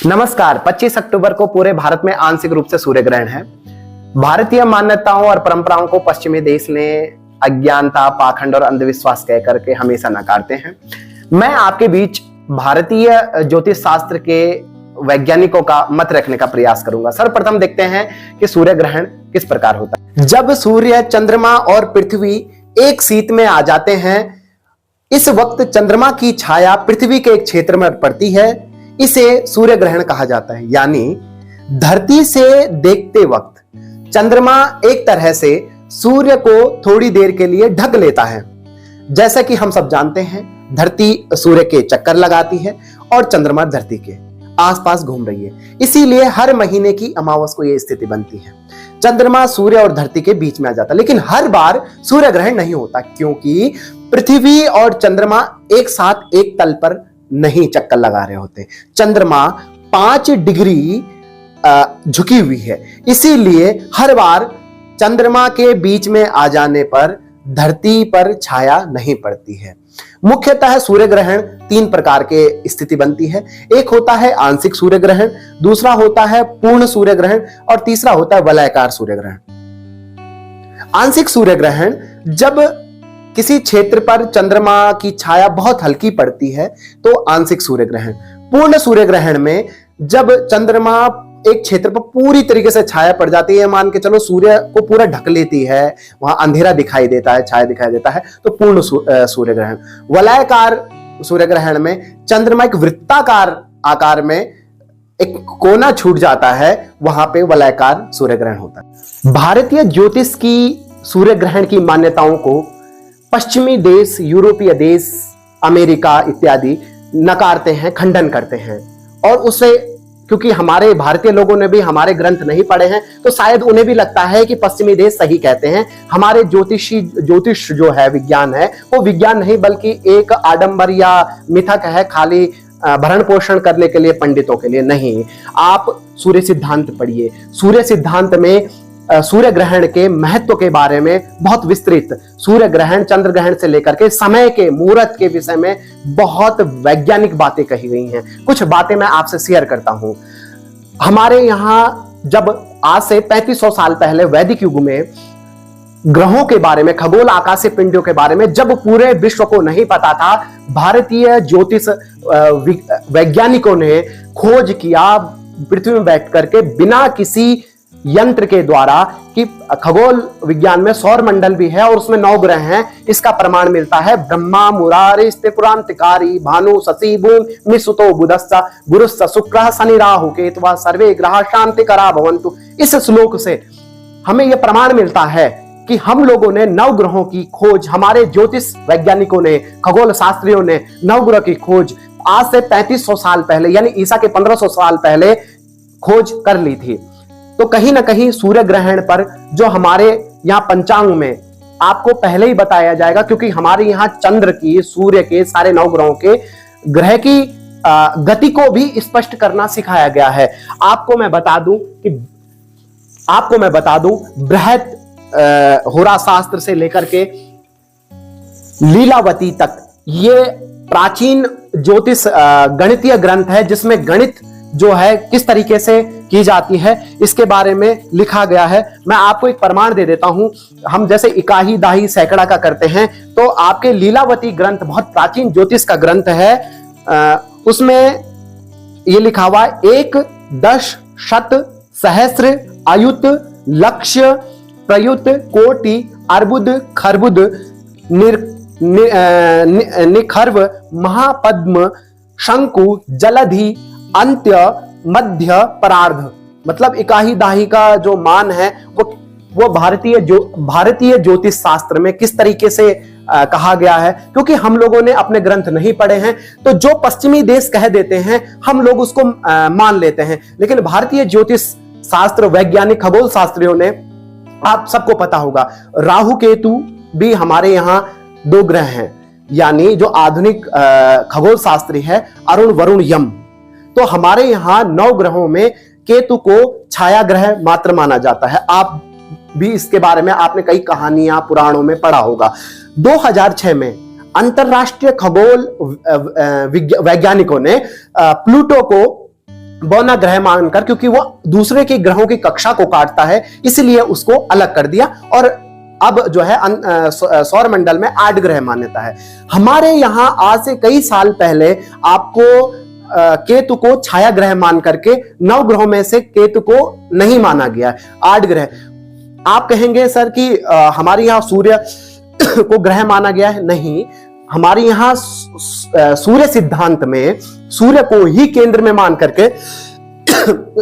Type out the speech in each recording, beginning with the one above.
नमस्कार। 25 अक्टूबर को पूरे भारत में आंशिक रूप से सूर्य ग्रहण है। भारतीय मान्यताओं और परंपराओं को पश्चिमी देश ने अज्ञानता, पाखंड और अंधविश्वास कह करके हमेशा नकारते हैं। मैं आपके बीच भारतीय ज्योतिष शास्त्र के वैज्ञानिकों का मत रखने का प्रयास करूंगा। सर्वप्रथम देखते हैं कि सूर्य ग्रहण किस प्रकार होता है। जब सूर्य, चंद्रमा और पृथ्वी एक शीत में आ जाते हैं, इस वक्त चंद्रमा की छाया पृथ्वी के एक क्षेत्र में पड़ती है। इसे सूर्य ग्रहण कहा जाता है। यानी धरती से देखते वक्त चंद्रमा एक तरह से सूर्य को थोड़ी देर के लिए ढक लेता है। जैसा कि हम सब जानते हैं, धरती सूर्य के चक्कर लगाती है और चंद्रमा धरती के आसपास घूम रही है। इसीलिए हर महीने की अमावस को यह स्थिति बनती है। चंद्रमा सूर्य और धरती के बीच में आ जाता है। लेकिन हर बार सूर्य ग्रहण नहीं होता, क्योंकि पृथ्वी और चंद्रमा एक साथ एक तल पर नहीं चक्कर लगा रहे होते। चंद्रमा 5 डिग्री झुकी हुई है। इसीलिए हर बार चंद्रमा के बीच में आ जाने पर धरती पर छाया नहीं पड़ती है। मुख्यतः सूर्य ग्रहण 3 प्रकार के स्थिति बनती है। एक होता है आंशिक सूर्य ग्रहण, दूसरा होता है पूर्ण सूर्य ग्रहण और तीसरा होता है वलयाकार सूर्य ग्रहण। आंशिक सूर्य ग्रहण जब किसी क्षेत्र पर चंद्रमा की छाया बहुत हल्की पड़ती है तो आंशिक सूर्य ग्रहण। पूर्ण सूर्य ग्रहण में जब चंद्रमा एक क्षेत्र पर पूरी तरीके से छाया पड़ जाती है, मान के चलो सूर्य को पूरा ढक लेती है, वहां अंधेरा दिखाई देता है, छाया दिखाई देता है, तो पूर्ण सूर्य ग्रहण। वलयाकार सूर्य ग्रहण में चंद्रमा एक वृत्ताकार आकार में एक कोना छूट जाता है, वहां पे वलयाकार सूर्य ग्रहण होता है। भारतीय ज्योतिष की सूर्य ग्रहण की मान्यताओं को पश्चिमी देश, यूरोपीय देश, अमेरिका इत्यादि नकारते हैं, खंडन करते हैं। और उसे क्योंकि हमारे भारतीय लोगों ने भी हमारे ग्रंथ नहीं पढ़े हैं, तो शायद उन्हें भी लगता है कि पश्चिमी देश सही कहते हैं। हमारे ज्योतिष जो है, विज्ञान है, वो विज्ञान नहीं बल्कि एक आडंबर या मिथक है, खाली भरण पोषण करने के लिए, पंडितों के लिए नहीं। आप सूर्य सिद्धांत पढ़िए। सूर्य सिद्धांत में सूर्य ग्रहण के महत्व के बारे में बहुत विस्तृत, सूर्य ग्रहण, चंद्र ग्रहण से लेकर के समय के मुहूर्त के विषय में बहुत वैज्ञानिक बातें कही गई हैं। कुछ बातें मैं आपसे शेयर करता हूं। हमारे यहां जब आज से 3500 साल पहले वैदिक युग में ग्रहों के बारे में, खगोल आकाशीय पिंडों के बारे में जब पूरे विश्व को नहीं पता था, भारतीय ज्योतिष वैज्ञानिकों ने खोज किया पृथ्वी में बैठ करके, बिना किसी यंत्र के द्वारा, कि खगोल विज्ञान में सौर मंडल भी है और उसमें 9 ग्रह हैं। इसका प्रमाण मिलता है। ब्रह्मा मुरारी त्रिपुरांतकारी भानु शशि भूम मिसुतो बुधस्स गुरुस्स शुक्रः शनि राहु केतुः सर्वे ग्रहा शांतिकरा भवन्तु। इस श्लोक से हमें यह प्रमाण मिलता है कि हम लोगों ने 9 ग्रहों की खोज, हमारे ज्योतिष वैज्ञानिकों ने, खगोल शास्त्रियों ने 9 ग्रह की खोज आज से 3500 साल पहले, यानी ईसा के 1500 साल पहले खोज कर ली थी। तो कहीं ना कहीं सूर्य ग्रहण पर जो हमारे यहाँ पंचांग में आपको पहले ही बताया जाएगा, क्योंकि हमारे यहाँ चंद्र की, सूर्य के, सारे 9 ग्रहों के ग्रह की गति को भी स्पष्ट करना सिखाया गया है। आपको मैं बता दूं बृहत होरा शास्त्र से लेकर के लीलावती तक ये प्राचीन ज्योतिष गणितीय ग्रंथ है, जिसमें गणित जो है किस तरीके से की जाती है इसके बारे में लिखा गया है। मैं आपको एक प्रमाण दे देता हूं। हम जैसे इकाही, दाही, सैकड़ा का करते हैं, तो आपके लीलावती ग्रंथ बहुत प्राचीन ज्योतिष का ग्रंथ है। उसमें यह लिखा हुआ 1 10 शत सहस्र अयुत लक्ष्य प्रयुत कोटि अर्बुद खर्बुद निखर्व महापद्म शंकु जलधि अंत्य मध्य परार्ध। मतलब इकाही दाही का जो मान है वो भारतीय ज्योतिष शास्त्र में किस तरीके से कहा गया है। क्योंकि हम लोगों ने अपने ग्रंथ नहीं पढ़े हैं, तो जो पश्चिमी देश कह देते हैं हम लोग उसको मान लेते हैं। लेकिन भारतीय ज्योतिष शास्त्र, वैज्ञानिक खगोल शास्त्रियों ने, आप सबको पता होगा, राहु केतु भी हमारे यहाँ 2 ग्रह हैं। यानी जो आधुनिक खगोल शास्त्री है अरुण, वरुण, यम, तो हमारे यहां 9 ग्रहों में केतु को छाया ग्रह मात्र माना जाता है। आप भी इसके बारे में आपने कई कहानियां, पुराणों में पढ़ा होगा। 2006 में अंतरराष्ट्रीय खगोल वैज्ञानिकों ने प्लूटो को बौना ग्रह मानकर, क्योंकि वो दूसरे के ग्रहों की कक्षा को काटता है, इसलिए उसको अलग कर दिया और अब जो है सौर मंडल में 8 ग्रह मान्यता है। हमारे यहां आज से कई साल पहले आपको केतु को छाया ग्रह मान करके 9 ग्रहों में से केतु को नहीं माना गया, 8 ग्रह। आप कहेंगे सर कि हमारे यहां सूर्य को ग्रह माना गया है। नहीं, हमारे यहां सूर्य सिद्धांत में सूर्य को ही केंद्र में मान करके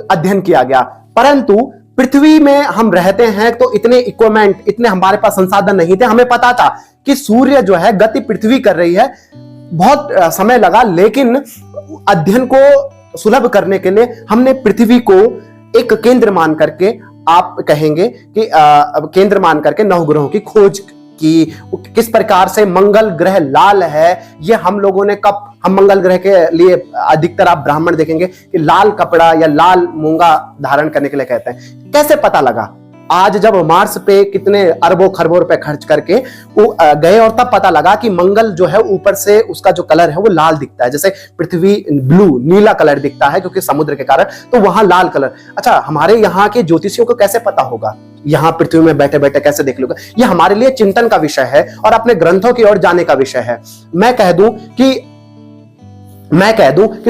अध्ययन किया गया, परंतु पृथ्वी में हम रहते हैं तो इतने इक्विपमेंट, इतने हमारे पास संसाधन नहीं थे। हमें पता था कि सूर्य जो है गति पृथ्वी कर रही है, बहुत समय लगा, लेकिन अध्ययन को सुलभ करने के लिए हमने पृथ्वी को एक केंद्र मान करके, आप कहेंगे कि केंद्र मान करके 9 ग्रहों की खोज की। किस प्रकार से मंगल ग्रह लाल है, ये हम लोगों ने कब, हम मंगल ग्रह के लिए अधिकतर आप ब्राह्मण देखेंगे कि लाल कपड़ा या लाल मूंगा धारण करने के लिए कहते हैं। कैसे पता लगा? आज जब मार्स पे कितने अरबों खरबों रुपए खर्च करके वो गए और तब पता लगा कि मंगल जो है ऊपर से उसका जो कलर है वो लाल दिखता है, जैसे पृथ्वी ब्लू नीला कलर दिखता है क्योंकि समुद्र के कारण, तो वहां लाल कलर। अच्छा, हमारे यहाँ के ज्योतिषियों को कैसे पता होगा? यहाँ पृथ्वी में बैठे बैठे कैसे देख लोगे? ये हमारे लिए चिंतन का विषय है और अपने ग्रंथों की ओर जाने का विषय है। मैं कह दूं कि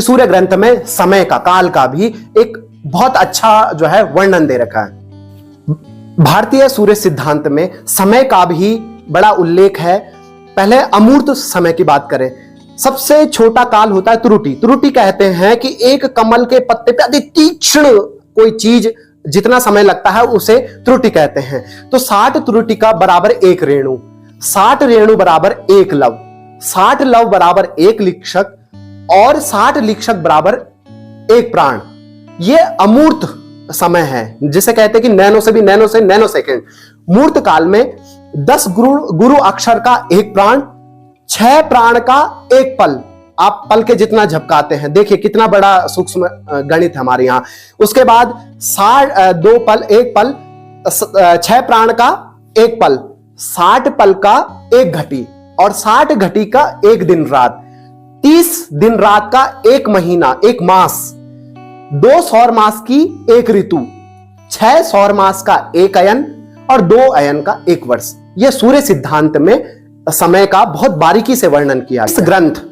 सूर्य ग्रंथ में समय का, काल का भी एक बहुत अच्छा जो है वर्णन दे रखा है। भारतीय सूर्य सिद्धांत में समय का भी बड़ा उल्लेख है। पहले अमूर्त समय की बात करें, सबसे छोटा काल होता है त्रुटि। त्रुटि कहते हैं कि एक कमल के पत्ते पे अति तीक्ष्ण कोई चीज जितना समय लगता है उसे त्रुटि कहते हैं। तो 60 त्रुटि का बराबर 1 रेणु, 60 रेणु बराबर 1 लव, 60 लव बराबर 1 लिक्षक और 60 लिक्षक बराबर 1 प्राण। ये अमूर्त समय है, जिसे कहते हैं कि नैनो से भी नैनो से नैनो सेकेंड। मूर्त काल में 10 गुरु अक्षर का 1 प्राण, 6 प्राण का 1 पल। आप पल के जितना झपकाते हैं, देखिए कितना बड़ा सूक्ष्म गणित हमारे यहां। उसके बाद 2 पल 1 पल, 6 प्राण का 1 पल, 60 पल का 1 घटी और 60 घटी का 1 दिन रात, 30 दिन रात का 1 महीना, 1 मास, 2 सौर मास की 1 ऋतु, 6 सौर मास का 1 अयन और 2 अयन का 1 वर्ष। यह सूर्य सिद्धांत में समय का बहुत बारीकी से वर्णन किया। इस ग्रंथ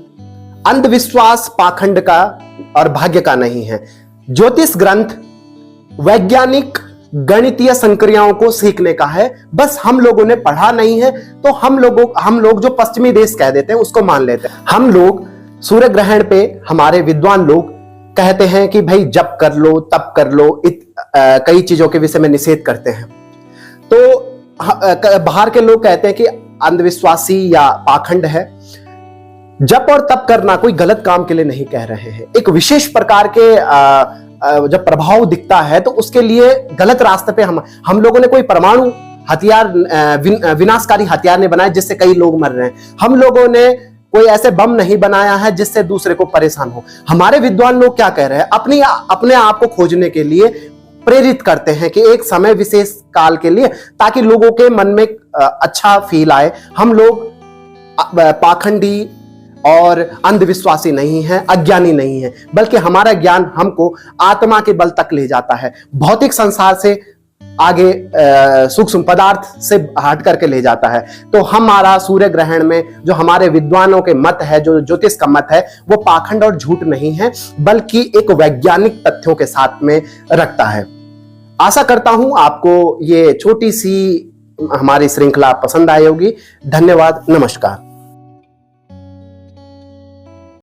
अंधविश्वास, पाखंड का और भाग्य का नहीं है। ज्योतिष ग्रंथ वैज्ञानिक गणितीय संक्रियाओं को सीखने का है। बस हम लोगों ने पढ़ा नहीं है तो हम लोग जो पश्चिमी देश कह देते हैं उसको मान लेते हैं। हम लोग सूर्य ग्रहण पे, हमारे विद्वान लोग कहते हैं कि भाई जब कर लो तब कर लो, कई चीजों के विषय में निषेध करते हैं। तो बाहर के लोग कहते हैं कि अंधविश्वासी या पाखंड है। जप और तप करना कोई गलत काम के लिए नहीं कह रहे हैं। एक विशेष प्रकार के जब प्रभाव दिखता है तो उसके लिए गलत रास्ते पे हम लोगों ने कोई परमाणु हथियार, विनाशकारी हथियार नहीं बनाए जिससे कई लोग मर रहे हैं। हम लोगों ने कोई ऐसे बम नहीं बनाया है जिससे दूसरे को परेशान हो। हमारे विद्वान लोग क्या कह रहे हैं? अपने आप को खोजने के लिए प्रेरित करते हैं कि एक समय विशेष काल के लिए, ताकि लोगों के मन में अच्छा फील आए। हम लोग पाखंडी और अंधविश्वासी नहीं है, अज्ञानी नहीं है, बल्कि हमारा ज्ञान हमको आत्मा के बल तक ले जाता है, भौतिक संसार से आगे सूक्ष्म पदार्थ से हट करके ले जाता है। तो हमारा सूर्य ग्रहण में जो हमारे विद्वानों के मत है, जो ज्योतिष का मत है, वो पाखंड और झूठ नहीं है, बल्कि एक वैज्ञानिक तथ्यों के साथ में रखता है। आशा करता हूं आपको ये छोटी सी हमारी श्रृंखला पसंद आई होगी। धन्यवाद, नमस्कार।